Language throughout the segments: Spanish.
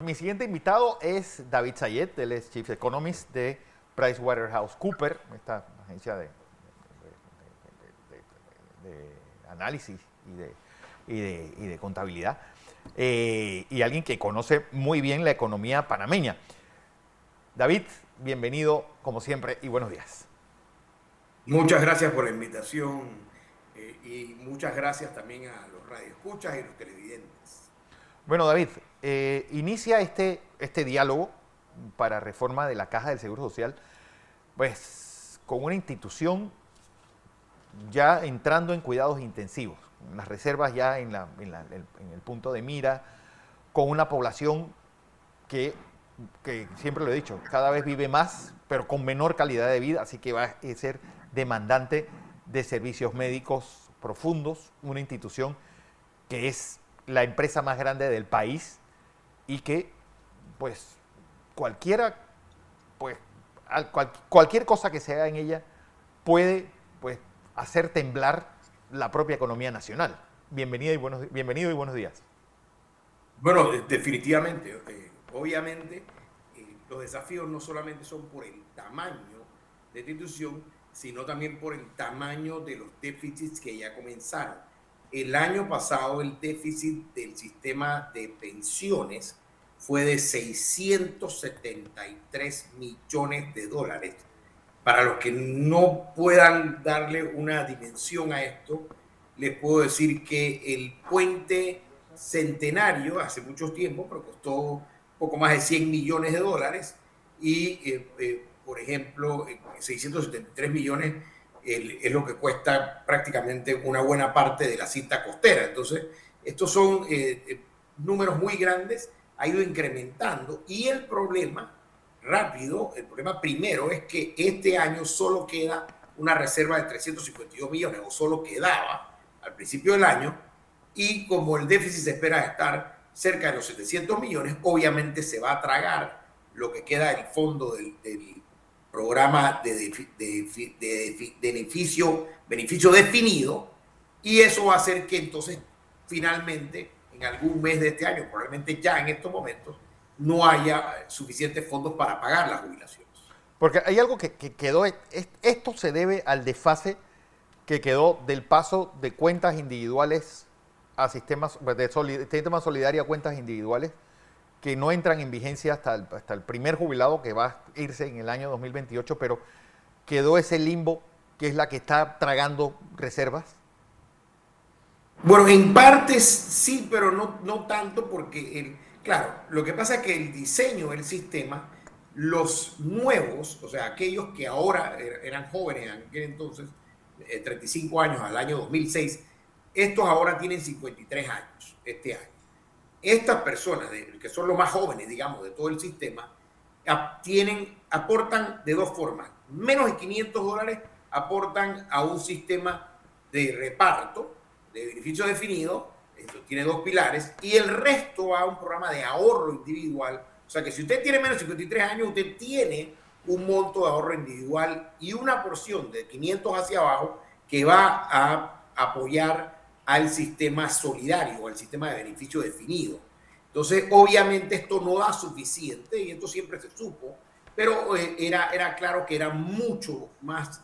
mi siguiente invitado es David Sayed, él es Chief Economist de PricewaterhouseCoopers, esta agencia de análisis y de contabilidad, y alguien que conoce muy bien la economía panameña. David, bienvenido como siempre y buenos días. Muchas gracias por la invitación y muchas gracias también a los radioescuchas y los televidentes. Bueno, David, inicia este diálogo para reforma de la Caja del Seguro Social, pues con una institución ya entrando en cuidados intensivos, las reservas ya en el punto de mira, con una población que siempre lo he dicho, cada vez vive más, pero con menor calidad de vida, así que va a ser demandante de servicios médicos profundos, una institución que es la empresa más grande del país y que, pues, cualquiera, pues, cualquier cosa que se haga en ella puede, pues, hacer temblar la propia economía nacional. Bienvenido y buenos días. Bueno, definitivamente, obviamente, los desafíos no solamente son por el tamaño de esta institución, sino también por el tamaño de los déficits que ya comenzaron. El año pasado el déficit del sistema de pensiones fue de 673 millones de dólares. Para los que no puedan darle una dimensión a esto, les puedo decir que el puente Centenario, hace mucho tiempo, pero costó poco más de 100 millones de dólares, y por ejemplo, 673 millones es lo que cuesta prácticamente una buena parte de la cinta costera. Entonces, estos son números muy grandes, ha ido incrementando, y el problema rápido, el problema primero es que este año solo queda una reserva de 352 millones, o solo quedaba al principio del año, y como el déficit se espera estar cerca de los 700 millones, obviamente se va a tragar lo que queda del fondo del programa de beneficio definido, y eso va a hacer que entonces finalmente en algún mes de este año, probablemente ya en estos momentos, no haya suficientes fondos para pagar las jubilaciones. Porque hay algo que quedó, esto se debe al desfase que quedó del paso de cuentas individuales a sistemas sistema solidario a cuentas individuales que no entran en vigencia hasta el primer jubilado que va a irse en el año 2028, pero quedó ese limbo que es la que está tragando reservas. Bueno, en partes sí, pero no tanto porque, claro, lo que pasa es que el diseño del sistema, los nuevos, o sea, aquellos que ahora eran jóvenes en aquel entonces, 35 años al año 2006, estos ahora tienen 53 años este año. Estas personas, que son los más jóvenes, digamos, de todo el sistema, aportan de dos formas. Menos de 500 dólares aportan a un sistema de reparto, de beneficio definido, esto tiene dos pilares, y el resto va a un programa de ahorro individual. O sea que si usted tiene menos de 53 años, usted tiene un monto de ahorro individual y una porción de 500 hacia abajo que va a apoyar al sistema solidario, al sistema de beneficio definido. Entonces, obviamente esto no da suficiente, y esto siempre se supo, pero era claro que era mucho más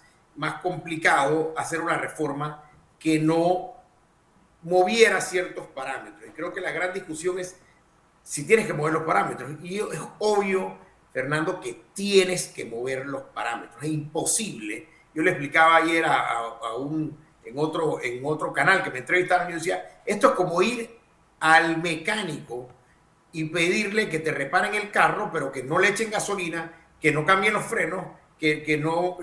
complicado hacer una reforma que no moviera ciertos parámetros. Y creo que la gran discusión es si tienes que mover los parámetros. Y es obvio, Fernando, que tienes que mover los parámetros. Es imposible. Yo le explicaba ayer en otro canal que me entrevistaron, yo decía, esto es como ir al mecánico y pedirle que te reparen el carro, pero que no le echen gasolina, que no cambien los frenos, que no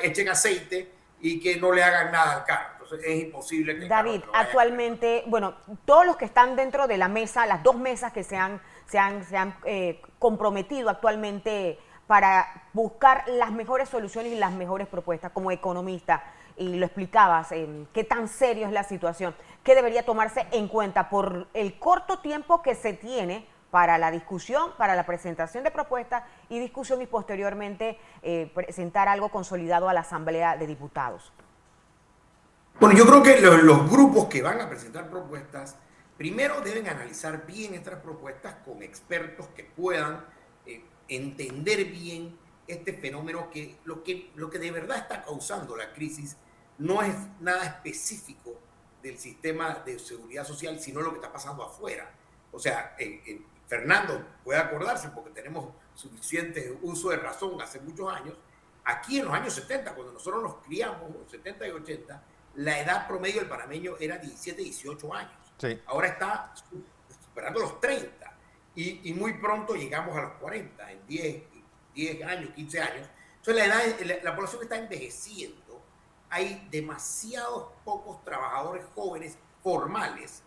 echen aceite y que no le hagan nada al carro. Entonces es imposible que el carro David, te lo vaya a cambiar. actualmente, bueno, todos los que están dentro de la mesa, las dos mesas que se han comprometido actualmente para buscar las mejores soluciones y las mejores propuestas como economista, y lo explicabas, qué tan serio es la situación, qué debería tomarse en cuenta por el corto tiempo que se tiene para la discusión, para la presentación de propuestas y discusión, y posteriormente presentar algo consolidado a la Asamblea de Diputados. Bueno, yo creo que los grupos que van a presentar propuestas Primero deben analizar bien estas propuestas con expertos que puedan entender bien este fenómeno que lo que de verdad está causando la crisis no es nada específico del sistema de seguridad social, sino lo que está pasando afuera. O sea, Fernando puede acordarse, porque tenemos suficiente uso de razón hace muchos años, aquí en los años 70, cuando nosotros nos criamos, 70 y 80, la edad promedio del panameño era 17, 18 años. Sí. Ahora está superando los 30 y muy pronto llegamos a los 40, en 10 años, 15 años. Entonces la población está envejeciendo, hay demasiados pocos trabajadores jóvenes formales,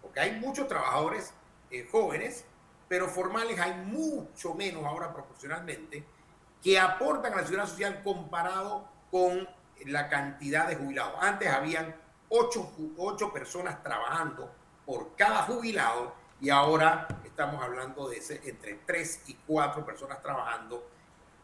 porque hay muchos trabajadores jóvenes, pero formales hay mucho menos ahora proporcionalmente, que aportan a la seguridad social comparado con la cantidad de jubilados. Antes habían 8 personas trabajando por cada jubilado y ahora estamos hablando de entre 3 y 4 personas trabajando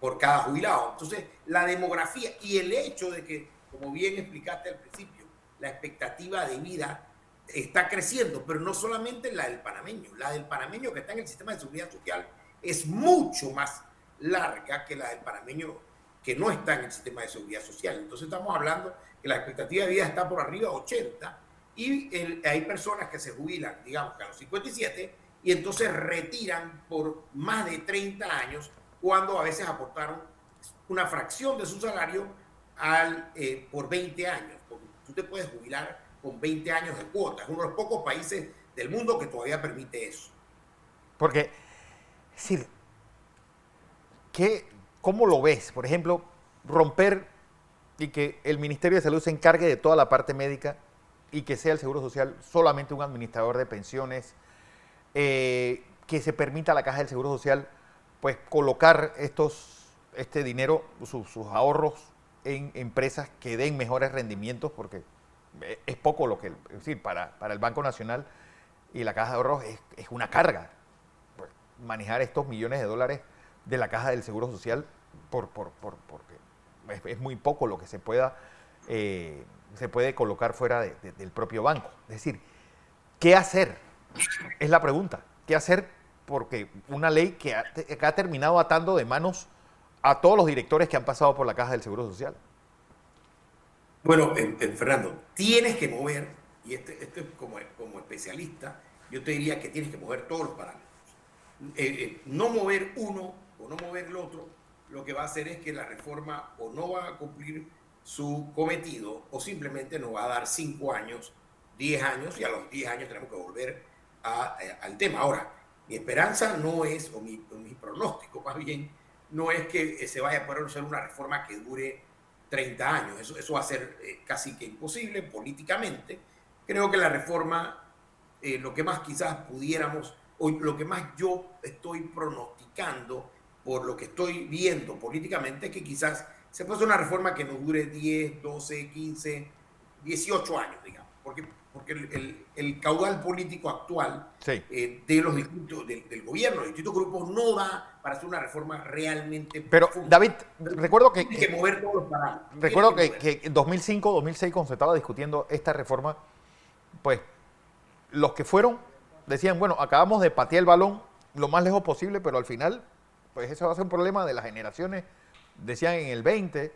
por cada jubilado. Entonces, la demografía y el hecho de que, como bien explicaste al principio, la expectativa de vida está creciendo, pero no solamente la del panameño que está en el sistema de seguridad social es mucho más larga que la del panameño que no está en el sistema de seguridad social. Entonces estamos hablando que la expectativa de vida está por arriba de 80 y hay personas que se jubilan, digamos que a los 57 y entonces retiran por más de 30 años cuando a veces aportaron una fracción de su salario por 20 años. Porque tú te puedes jubilar con 20 años de cuota. Es uno de los pocos países del mundo que todavía permite eso. Porque, es decir, ¿cómo lo ves? Por ejemplo, romper y que el Ministerio de Salud se encargue de toda la parte médica y que sea el Seguro Social solamente un administrador de pensiones, que se permita a la Caja del Seguro Social pues colocar este dinero, sus ahorros en empresas que den mejores rendimientos, porque es poco lo que, es decir, para el Banco Nacional y la Caja de Ahorros es una carga, pues, manejar estos millones de dólares de la Caja del Seguro Social porque es muy poco lo que se puede colocar fuera del propio banco. Es decir, ¿qué hacer? Es la pregunta. ¿Qué hacer? Porque una ley que ha terminado atando de manos a todos los directores que han pasado por la Caja del Seguro Social. Bueno, Fernando, tienes que mover, y esto es como especialista, yo te diría que tienes que mover todos los parámetros. No mover uno o no mover el otro, lo que va a hacer es que la reforma o no va a cumplir su cometido o simplemente nos va a dar 5 años, 10 años y a los 10 años tenemos que volver al tema. Ahora, mi esperanza no es, o mi pronóstico más bien, no es que se vaya a poder hacer una reforma que dure 30 años. Eso va a ser casi que imposible políticamente. Creo que la reforma, lo que más quizás pudiéramos, o lo que más yo estoy pronosticando por lo que estoy viendo políticamente, es que quizás se puede hacer una reforma que nos dure 10, 12, 15, 18 años, digamos. Porque el caudal político actual Sí. de los distintos, del gobierno, de distintos grupos, no da para hacer una reforma realmente Pero, profunda. David, recuerdo que Tienes que mover todos los parámetros. recuerdo que en 2005, 2006, cuando se estaba discutiendo esta reforma, pues los que fueron decían, bueno, acabamos de patear el balón lo más lejos posible, pero al final, pues eso va a ser un problema de las generaciones, decían en el 20,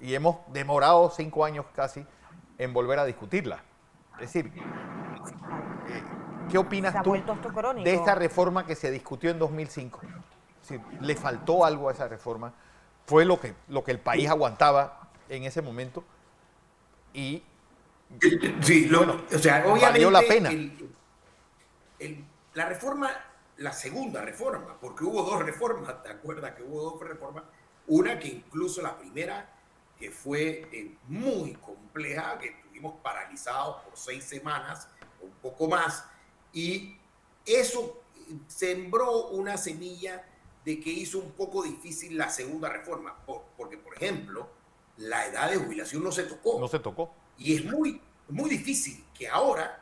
y hemos demorado 5 años casi en volver a discutirla. Es decir, ¿qué opinas tú de esta reforma que se discutió en 2005? Es decir, ¿le faltó algo a esa reforma? ¿Fue lo que el país aguantaba en ese momento? Y sí, o sea, obviamente valió la pena. La reforma, la segunda reforma, porque hubo 2 reformas, ¿te acuerdas que hubo 2 reformas? Una que incluso la primera, que fue muy compleja, que estuvimos paralizados por 6 semanas, o un poco más, y eso sembró una semilla de que hizo un poco difícil la segunda reforma, porque, por ejemplo, la edad de jubilación no se tocó. No se tocó. Y es muy, muy difícil que ahora,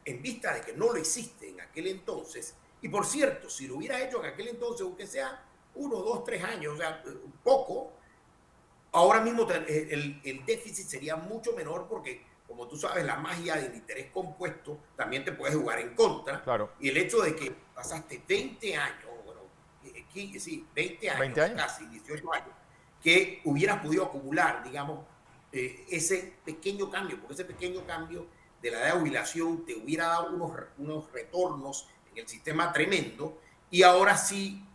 en vista de que no lo hiciste en aquel entonces, y por cierto, si lo hubieras hecho en aquel entonces, aunque sea 1, 2, 3 años, o sea, poco, ahora mismo el déficit sería mucho menor porque como tú sabes, la magia del interés compuesto también te puede jugar en contra. Claro. Y el hecho de que pasaste 20 años, bueno, sí, 20 años, 20 años. casi 18 años, que hubieras podido acumular, digamos, ese pequeño cambio, porque ese pequeño cambio de la edad de jubilación te hubiera dado unos retornos en el sistema tremendo, y ahora sí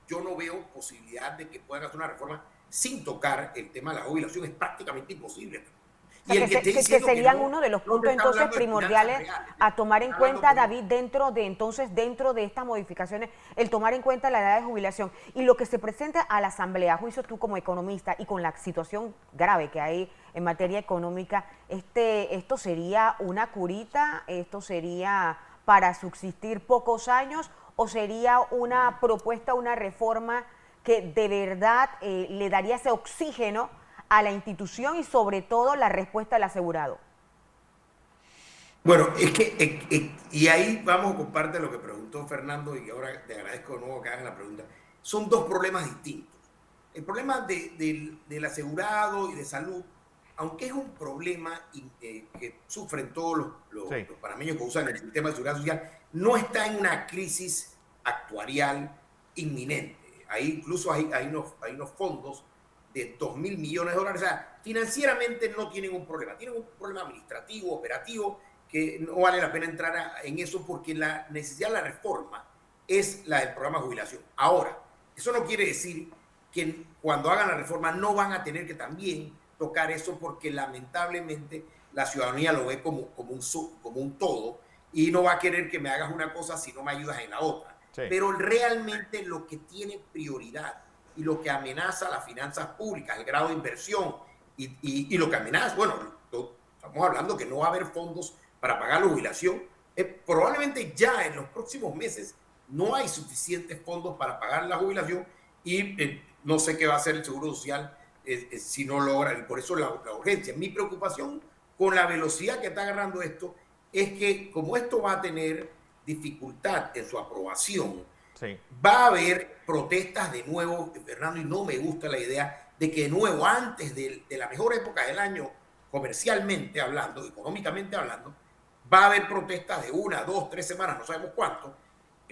yo no veo posibilidad de que puedan hacer una reforma sin tocar el tema de la jubilación. Es prácticamente imposible. O sea, Y el que esté que diciendo que serían no, uno de los no te puntos está entonces hablando de finanzas primordiales reales, a tomar en está hablando cuenta, con David, dentro de estas modificaciones, el tomar en cuenta la edad de jubilación y lo que se presenta a la Asamblea, a juicio tú como economista y con la situación grave que hay en materia económica, esto sería una curita, esto sería para subsistir pocos años o sería una propuesta, una reforma que de verdad le daría ese oxígeno a la institución y sobre todo la respuesta del asegurado. Bueno, es que, y ahí vamos con parte de lo que preguntó Fernando, y ahora te agradezco de nuevo que hagan la pregunta. Son dos problemas distintos. El problema del asegurado y de salud, aunque es un problema que sufren todos Sí. los panameños que usan el sistema de seguridad social, no está en una crisis actuarial inminente. Ahí incluso hay unos fondos de 2.000 millones de dólares. O sea, financieramente no tienen un problema, tienen un problema administrativo, operativo, que no vale la pena entrar en eso porque la necesidad de la reforma es la del programa de jubilación. Ahora, eso no quiere decir que cuando hagan la reforma no van a tener que también tocar eso porque lamentablemente la ciudadanía lo ve como un todo y no va a querer que me hagas una cosa si no me ayudas en la otra. Sí. Pero realmente lo que tiene prioridad y lo que amenaza las finanzas públicas, el grado de inversión y lo que amenaza, bueno, estamos hablando que no va a haber fondos para pagar la jubilación. Probablemente ya en los próximos meses no hay suficientes fondos para pagar la jubilación y no sé qué va a hacer el Seguro Social si no logra, y por eso la urgencia. Mi preocupación con la velocidad que está agarrando esto es que como esto va a tener dificultad en su aprobación, Sí. va a haber protestas de nuevo, Fernando, y no me gusta la idea de que de nuevo, antes de la mejor época del año, comercialmente hablando, económicamente hablando, va a haber protestas de 1, 2, 3 semanas, no sabemos cuánto.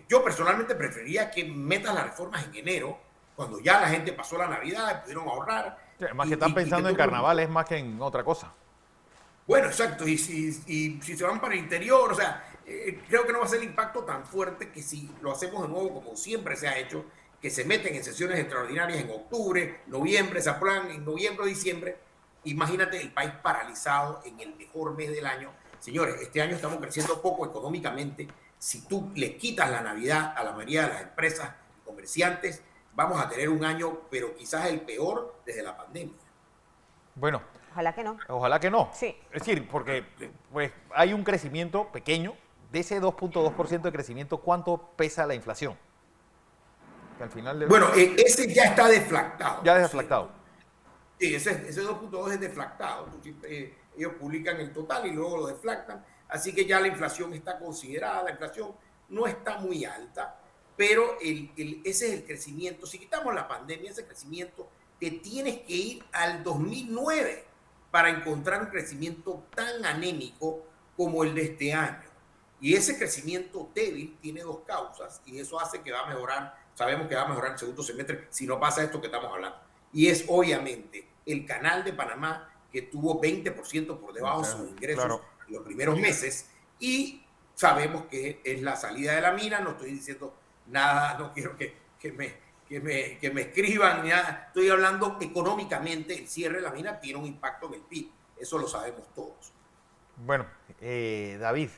Yo personalmente preferiría que metan las reformas en enero, cuando ya la gente pasó la Navidad, pudieron ahorrar. Sí, más que están Y que pensando en todo el mundo, carnavales más que en otra cosa. bueno, exacto, y si se van para el interior, o sea, creo que no va a ser el impacto tan fuerte que si lo hacemos de nuevo como siempre se ha hecho, que se meten en sesiones extraordinarias en octubre, noviembre, se aprueban en noviembre o diciembre. Imagínate el país paralizado en el mejor mes del año. Señores, este año estamos creciendo poco económicamente. Si tú le quitas la Navidad a la mayoría de las empresas y comerciantes, vamos a tener un año, pero quizás el peor desde la pandemia. Bueno, Ojalá que no. ojalá que no. Sí. Es decir, porque pues, hay un crecimiento pequeño. De ese 2.2% de crecimiento, ¿cuánto pesa la inflación? Que al final Bueno, ese ya está deflactado, ya por desflactado. cierto. Sí, ese 2.2 es deflactado. Ellos publican el total y luego lo deflactan. Así que ya la inflación está considerada. La inflación no está muy alta, pero ese es el crecimiento. Si quitamos la pandemia, ese crecimiento, te tienes que ir al 2009 para encontrar un crecimiento tan anémico como el de este año. Y ese crecimiento débil tiene dos causas y eso hace que va a mejorar, sabemos que va a mejorar el segundo semestre si no pasa esto que estamos hablando. Y es obviamente el canal de Panamá que tuvo 20% por debajo de sus ingresos Claro. en los primeros meses y sabemos que es la salida de la mina. No estoy diciendo nada, no quiero que me escriban, nada. Estoy hablando económicamente, el cierre de la mina tiene un impacto en el PIB, eso lo sabemos todos. Bueno, David,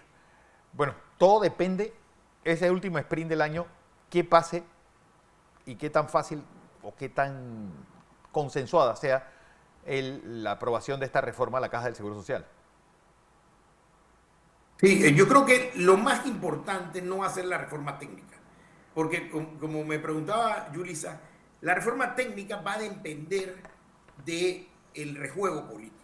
bueno, todo depende, ese último sprint del año, qué pase y qué tan fácil o qué tan consensuada sea la aprobación de esta reforma a la Caja del Seguro Social. Sí, yo creo que lo más importante no va a ser la reforma técnica, porque como me preguntaba Yulisa, la reforma técnica va a depender del rejuego político.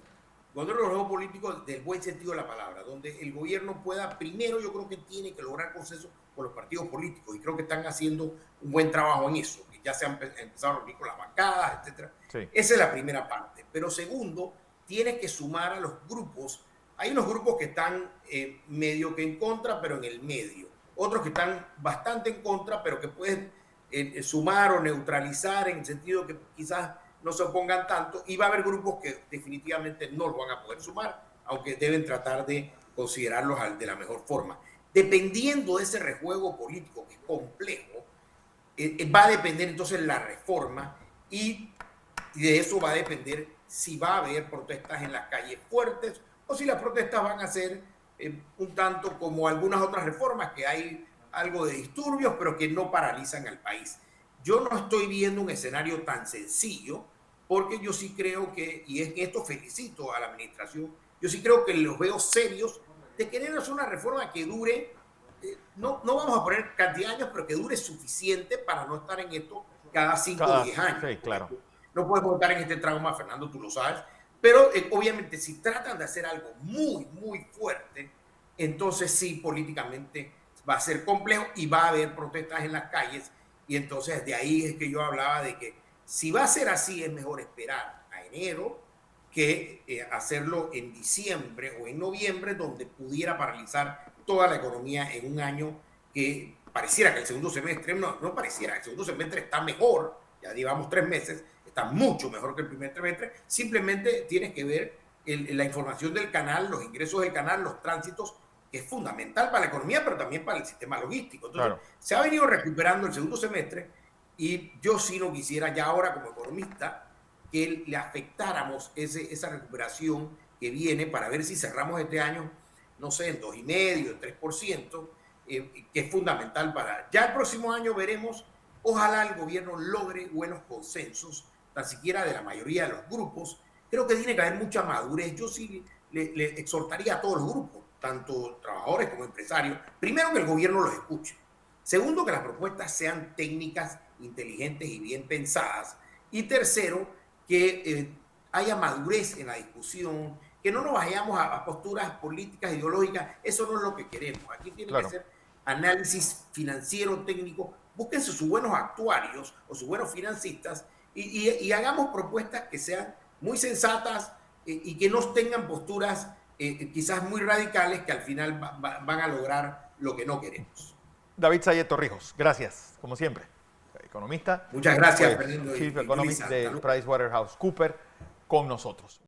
Cuando el rejuego político del buen sentido de la palabra, donde el gobierno pueda, primero yo creo que tiene que lograr consenso con los partidos políticos y creo que están haciendo un buen trabajo en eso, que ya se han empezado a reunir con las bancadas, etc. Sí. Esa es la primera parte. Pero segundo, tiene que sumar a los grupos Hay unos grupos que están medio que en contra, pero en el medio. Otros que están bastante en contra, pero que pueden sumar o neutralizar en el sentido que quizás no se opongan tanto. Y va a haber grupos que definitivamente no lo van a poder sumar, aunque deben tratar de considerarlos de la mejor forma. Dependiendo de ese rejuego político que es complejo, va a depender entonces la reforma y de eso va a depender si va a haber protestas en las calles fuertes o si las protestas van a ser un tanto como algunas otras reformas, que hay algo de disturbios, pero que no paralizan al país. Yo no estoy viendo un escenario tan sencillo, porque yo sí creo que, y en esto felicito a la administración, yo sí creo que los veo serios de querer hacer una reforma que dure, no vamos a poner cantidad de años, pero que dure suficiente para no estar en esto cada 5 o 10 años. Sí, claro. No podemos estar en este trauma, Fernando, tú lo sabes. Pero obviamente si tratan de hacer algo muy, muy fuerte, entonces sí, políticamente va a ser complejo y va a haber protestas en las calles. Y entonces de ahí es que yo hablaba de que si va a ser así, es mejor esperar a enero que hacerlo en diciembre o en noviembre, donde pudiera paralizar toda la economía en un año que pareciera que el segundo semestre, no pareciera, el segundo semestre está mejor, ya llevamos 3 meses, está mucho mejor que el primer trimestre. Simplemente tienes que ver la información del canal, los ingresos del canal, los tránsitos, que es fundamental para la economía, pero también para el sistema logístico. Entonces, claro, se ha venido recuperando el segundo semestre y yo sí no quisiera ya ahora como economista que le afectáramos esa recuperación que viene, para ver si cerramos este año, no sé, en 2,5%, en 3%, que es fundamental para... Ya el próximo año veremos, ojalá el gobierno logre buenos consensos, tan siquiera de la mayoría de los grupos. Creo que tiene que haber mucha madurez. Yo sí le exhortaría a todos los grupos, tanto trabajadores como empresarios, primero que el gobierno los escuche. Segundo, que las propuestas sean técnicas, inteligentes y bien pensadas. Y tercero, que haya madurez en la discusión, que no nos vayamos a posturas políticas, ideológicas. Eso no es lo que queremos. Aquí tiene que ser análisis financiero, técnico. Búsquense sus buenos actuarios o sus buenos financistas y hagamos propuestas que sean muy sensatas y que no tengan posturas quizás muy radicales, que al final van a lograr lo que no queremos. David Sayet Torrijos, gracias, como siempre. Economista. Muchas gracias, Fernando. Chief Economist de PricewaterhouseCoopers, con nosotros.